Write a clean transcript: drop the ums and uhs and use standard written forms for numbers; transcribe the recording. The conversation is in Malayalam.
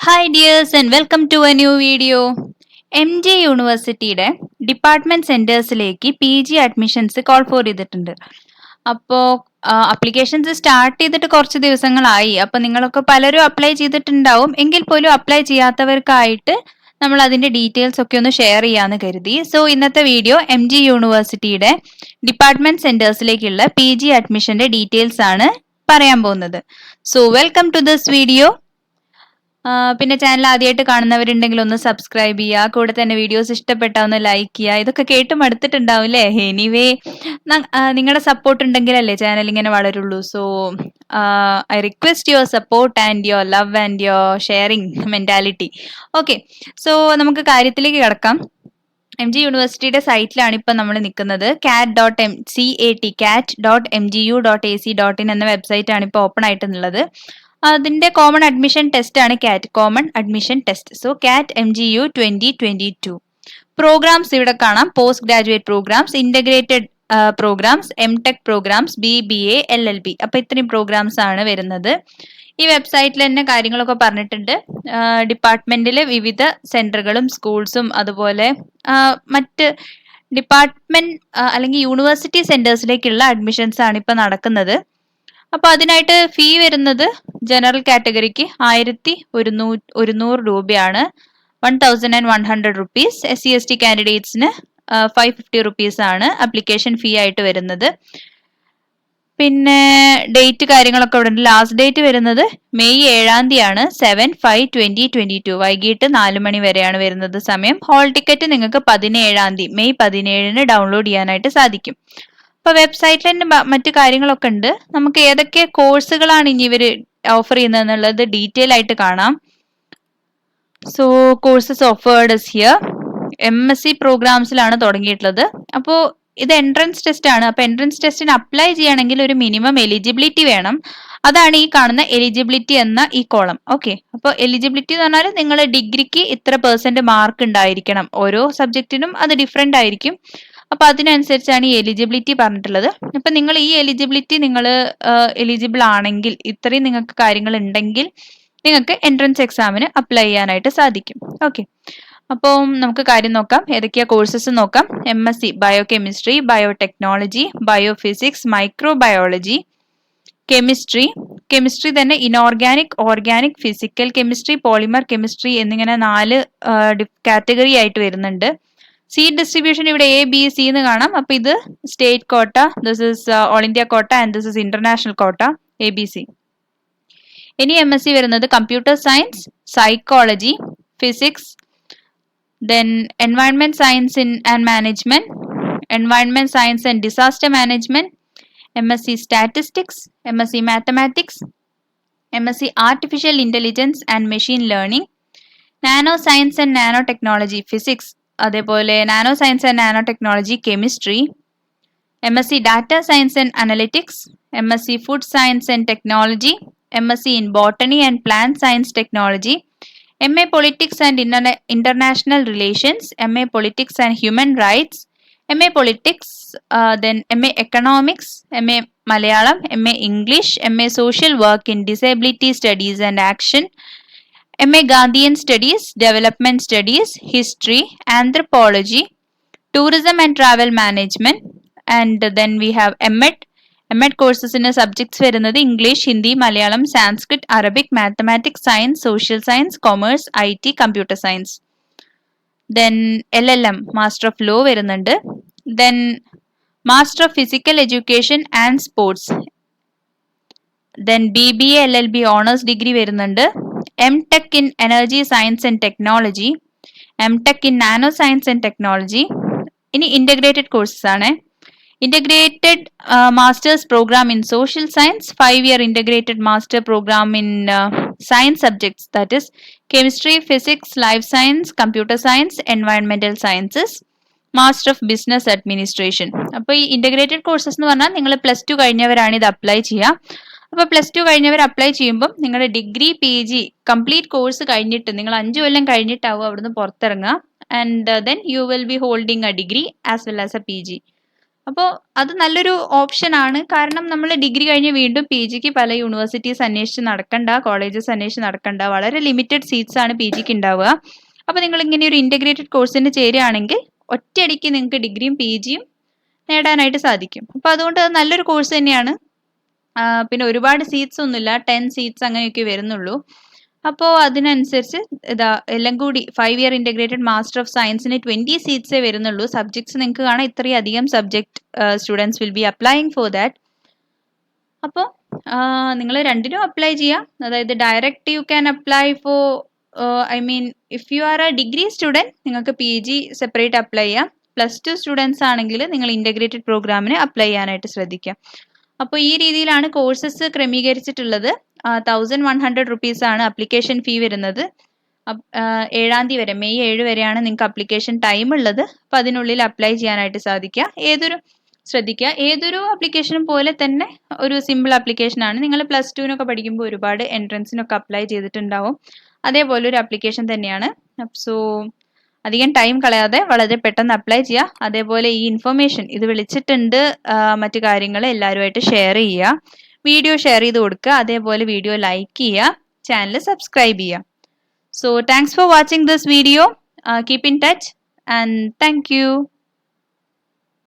Hi dears and welcome to a new video. MJ യൂണിവേഴ്സിറ്റിയുടെ ഡിപ്പാർട്ട്മെന്റ് സെന്റേഴ്സിലേക്ക് PG അഡ്മിഷൻസ് കോൾ ഫോർ ചെയ്തിട്ടുണ്ട്. അപ്പോൾ അപ്ലിക്കേഷൻസ് സ്റ്റാർട്ട് ചെയ്തിട്ട് കുറച്ച് ദിവസങ്ങളായി. അപ്പോൾ നിങ്ങളൊക്കെ പലരും അപ്ലൈ ചെയ്തിട്ടുണ്ടാവും. എങ്കിൽ പോലും അപ്ലൈ ചെയ്യാത്തവർക്കായിട്ട് നമ്മൾ അതിന്റെ ഡീറ്റെയിൽസ് ഒക്കെ ഒന്ന് ഷെയർ ചെയ്യാന്ന് കരുതി. സോ ഇന്നത്തെ വീഡിയോ MG യൂണിവേഴ്സിറ്റിയുടെ ഡിപ്പാർട്ട്മെന്റ് സെന്റേഴ്സിലേക്കുള്ള PG അഡ്മിഷന്റെ ഡീറ്റെയിൽസ് ആണ് പറയാൻ പോകുന്നത്. So welcome to this video. പിന്നെ ചാനൽ ആദ്യമായിട്ട് കാണുന്നവരുണ്ടെങ്കിൽ ഒന്ന് സബ്സ്ക്രൈബ് ചെയ്യുക. കൂടെ തന്നെ വീഡിയോസ് ഇഷ്ടപ്പെട്ടാൽ ഒന്ന് ലൈക്ക് ചെയ്യുക. ഇതൊക്കെ കേട്ട് മടുത്തിട്ടുണ്ടാവും അല്ലേ? എനിവേ നിങ്ങളുടെ സപ്പോർട്ട് ഉണ്ടെങ്കിലല്ലേ ചാനൽ ഇങ്ങനെ വളരുള്ളൂ. So I request your support and your love and your sharing mentality. Okay, so നമുക്ക് കാര്യത്തിലേക്ക് കിടക്കാം. MG യൂണിവേഴ്സിറ്റിയുടെ സൈറ്റിലാണ് ഇപ്പം നമ്മൾ നിൽക്കുന്നത്. cat.mgu.ac.in എന്ന വെബ്സൈറ്റ് ആണ് ഇപ്പോൾ ഓപ്പൺ ആയിട്ടുള്ളത്. അതിന്റെ കോമൺ അഡ്മിഷൻ ടെസ്റ്റ് ആണ് CAT, common admission test. So CAT MGU 2022 programmes ഇവിടെ കാണാം. Post graduate programmes, integrated programmes, MTech programmes, BBA, LLB. അപ്പൊ ഇത്രയും പ്രോഗ്രാംസ് ആണ് വരുന്നത്. ഈ വെബ്സൈറ്റിൽ തന്നെ കാര്യങ്ങളൊക്കെ പറഞ്ഞിട്ടുണ്ട്. ഡിപ്പാർട്ട്മെന്റിലെ വിവിധ സെന്ററുകളും സ്കൂൾസും അതുപോലെ മറ്റ് ഡിപ്പാർട്ട്മെന്റ് അല്ലെങ്കിൽ യൂണിവേഴ്സിറ്റി സെന്റേഴ്സിലേക്കുള്ള അഡ്മിഷൻസ് ആണ് ഇപ്പൊ നടക്കുന്നത്. അപ്പൊ അതിനായിട്ട് ഫീ വരുന്നത് ജനറൽ കാറ്റഗറിക്ക് 1100 രൂപയാണ്, 1100 റുപ്പീസ്. SC/ST കാൻഡിഡേറ്റ്സിന് 550 റുപ്പീസ് ആണ് അപ്ലിക്കേഷൻ ഫീ ആയിട്ട് വരുന്നത്. പിന്നെ ഡേറ്റ് കാര്യങ്ങളൊക്കെ ഇവിടെ ഉണ്ട്. ലാസ്റ്റ് ഡേറ്റ് വരുന്നത് മെയ് 7 7/5/2022 വൈകിട്ട് 4 മണി വരെയാണ് വരുന്നത് സമയം. ഹോൾ ടിക്കറ്റ് നിങ്ങൾക്ക് 17 മെയ് 17 ഡൗൺലോഡ് ചെയ്യാനായിട്ട് സാധിക്കും. അപ്പൊ വെബ്സൈറ്റിൽ തന്നെ മറ്റു കാര്യങ്ങളൊക്കെ ഉണ്ട്. നമുക്ക് ഏതൊക്കെ കോഴ്സുകളാണ് ഇനി ഇവര് ഓഫർ ചെയ്യുന്നത് എന്നുള്ളത് ഡീറ്റെയിൽ ആയിട്ട് കാണാം. So courses offered is here. MSc പ്രോഗ്രാംസിലാണ് തുടങ്ങിയിട്ടുള്ളത്. അപ്പോൾ ഇത് എൻട്രൻസ് ടെസ്റ്റ് ആണ്. അപ്പൊ എൻട്രൻസ് ടെസ്റ്റിന് അപ്ലൈ ചെയ്യണമെങ്കിൽ ഒരു മിനിമം എലിജിബിലിറ്റി വേണം. അതാണ് ഈ കാണുന്ന എലിജിബിലിറ്റി എന്ന ഈ കോളം. ഓക്കെ, അപ്പോൾ എലിജിബിലിറ്റി എന്ന് പറഞ്ഞാൽ നിങ്ങൾ ഡിഗ്രിക്ക് ഇത്ര % മാർക്ക് ഉണ്ടായിരിക്കണം. ഓരോ സബ്ജക്റ്റിനും അത് ഡിഫറെന്റ് ആയിരിക്കും. അപ്പൊ അതിനനുസരിച്ചാണ് ഈ എലിജിബിലിറ്റി പറഞ്ഞിട്ടുള്ളത്. അപ്പൊ നിങ്ങൾ ഈ എലിജിബിലിറ്റി നിങ്ങൾ എലിജിബിൾ ആണെങ്കിൽ, ഇത്രയും നിങ്ങൾക്ക് കാര്യങ്ങൾ ഉണ്ടെങ്കിൽ നിങ്ങൾക്ക് എൻട്രൻസ് എക്സാമിന് അപ്ലൈ ചെയ്യാനായിട്ട് സാധിക്കും. ഓക്കെ, അപ്പോൾ നമുക്ക് കാര്യം നോക്കാം. ഏതൊക്കെയാ കോഴ്സസ് നോക്കാം. MSc biochemistry, biotechnology, biophysics, microbiology, chemistry തന്നെ inorganic, organic, physical chemistry, polymer chemistry എന്നിങ്ങനെ 4 കാറ്റഗറി ആയിട്ട് വരുന്നുണ്ട്. സീറ്റ് ഡിസ്ട്രിബ്യൂഷൻ ഇവിടെ ABC എന്ന് കാണാം. അപ്പൊ ഇത് സ്റ്റേറ്റ് കോട്ട, ദിസ് ഇസ് ഓൾ ഇന്ത്യ കോട്ട ആൻഡ് ദിസ് ഇസ് ഇന്റർനാഷണൽ കോട്ട, ABC. ഇനി MSc വരുന്നത് computer science, psychology, physics, then environment science and management, environment science and disaster management, MSc statistics, MSc mathematics, MSc artificial intelligence and machine learning, nano science and nanotechnology physics, അതേപോലെ nano science and nano technology chemistry, MSc data science and analytics, MSc food science and technology, MSc in botany and plant science technology, MA politics and international relations, MA politics and human rights, MA politics, then MA economics, MA Malayalam, MA English, MA social work in disability studies and action, MA Gandhian Studies, Development Studies, History, Anthropology, Tourism and Travel Management, and then we have MEd. MEd courses in subjects വരുന്നത് English, Hindi, Malayalam, Sanskrit, Arabic, mathematics, science, social science, commerce, IT, computer science. Then LLM, Master of Law വരുന്നുണ്ട്. Then Master of Physical Education and Sports. Then BBA, LLB Honors Degree വരുന്നുണ്ട്. MTech in Energy Science and Technology, MTech in Nano Science and Technology. ഇനി ഇന്റഗ്രേറ്റഡ് കോഴ്സസ് ആണ്. Integrated masters programme in social science, 5-year integrated master programme in science subjects, that is chemistry, physics, life science, computer science, എൻവയൺമെന്റൽ sciences, master of business administration. അപ്പോൾ ഈ ഇന്റഗ്രേറ്റഡ് കോഴ്സസ് എന്ന് പറഞ്ഞാൽ നിങ്ങൾ +2 കഴിഞ്ഞവരാണ് ഇത് അപ്ലൈ ചെയ്യുക. അപ്പൊ +2 കഴിഞ്ഞവർ അപ്ലൈ ചെയ്യുമ്പോൾ നിങ്ങളുടെ ഡിഗ്രി PG കംപ്ലീറ്റ് കോഴ്സ് കഴിഞ്ഞിട്ട് നിങ്ങൾ 5 കൊല്ലം കഴിഞ്ഞിട്ടാവും അവിടുന്ന് പുറത്തിറങ്ങുക. And then you will be holding a degree as well as a PG. അപ്പോൾ അത് നല്ലൊരു ഓപ്ഷൻ ആണ്. കാരണം നമ്മൾ ഡിഗ്രി കഴിഞ്ഞ് വീണ്ടും പി ജിക്ക് പല യൂണിവേഴ്സിറ്റീസ് അന്വേഷിച്ച് നടക്കണ്ട, കോളേജസ് അന്വേഷിച്ച് നടക്കണ്ട. വളരെ ലിമിറ്റഡ് സീറ്റ്സ് ആണ് പി ജിക്ക് ഉണ്ടാവുക. അപ്പോൾ നിങ്ങൾ ഇങ്ങനെ ഒരു ഇൻ്റഗ്രേറ്റഡ് കോഴ്സിന് ചേരുകയാണെങ്കിൽ ഒറ്റയടിക്ക് നിങ്ങൾക്ക് ഡിഗ്രിയും പി ജിയും നേടാനായിട്ട് സാധിക്കും. അപ്പോൾ അതുകൊണ്ട് അത് നല്ലൊരു കോഴ്സ് തന്നെയാണ്. പിന്നെ ഒരുപാട് സീറ്റ്സ് ഒന്നുമില്ല, 10 സീറ്റ്സ് അങ്ങനെയൊക്കെ വരുന്നുള്ളൂ. അപ്പോൾ അതിനനുസരിച്ച് ഇതാ എല്ലാം കൂടി 5 ഇയർ ഇൻ്റഗ്രേറ്റഡ് മാസ്റ്റർ ഓഫ് സയൻസിന് 20 സീറ്റ്സേ വരുന്നുള്ളൂ. സബ്ജക്ട്സ് നിങ്ങൾക്ക് കാണാം, ഇത്രയും അധികം subject students will be applying for that. അപ്പോൾ നിങ്ങൾ രണ്ടിനും അപ്ലൈ ചെയ്യാം. അതായത് direct you can apply for if you are A degree student നിങ്ങൾക്ക് പി ജി സെപ്പറേറ്റ് അപ്ലൈ ചെയ്യാം. +2 സ്റ്റുഡൻസ് ആണെങ്കിൽ നിങ്ങൾ ഇൻ്റഗ്രേറ്റഡ് പ്രോഗ്രാമിന് അപ്ലൈ ചെയ്യാനായിട്ട് ശ്രദ്ധിക്കാം. അപ്പോൾ ഈ രീതിയിലാണ് കോഴ്സസ് ക്രമീകരിച്ചിട്ടുള്ളത്. 1100 rupees ആണ് അപ്ലിക്കേഷൻ ഫീ വരുന്നത്. 7 വരെ, മെയ് 7 വരെയാണ് നിങ്ങൾക്ക് അപ്ലിക്കേഷൻ ടൈം ഉള്ളത്. അപ്പോൾ അതിനുള്ളിൽ അപ്ലൈ ചെയ്യാനായിട്ട് ശ്രദ്ധിക്കുക. ഏതൊരു ആപ്ലിക്കേഷനും പോലെ തന്നെ ഒരു സിമ്പിൾ ആപ്ലിക്കേഷനാണ്. നിങ്ങൾ +2 പഠിക്കുമ്പോൾ ഒരുപാട് എൻട്രൻസിനൊക്കെ അപ്ലൈ ചെയ്തിട്ടുണ്ടാവും. അതേപോലെ ഒരു ആപ്ലിക്കേഷൻ തന്നെയാണ്. സോ അധികം ടൈം കളയാതെ വളരെ പെട്ടെന്ന് അപ്ലൈ ചെയ്യുക. അതേപോലെ ഈ ഇൻഫർമേഷൻ ഇത് വിളിച്ചിട്ടുണ്ട്, മറ്റു കാര്യങ്ങൾ എല്ലാവരുമായിട്ട് ഷെയർ ചെയ്യുക. വീഡിയോ ഷെയർ ചെയ്ത് കൊടുക്കുക. അതേപോലെ വീഡിയോ ലൈക്ക് ചെയ്യുക, ചാനൽ സബ്സ്ക്രൈബ് ചെയ്യുക. So thanks for watching this video. Keep in touch and thank you.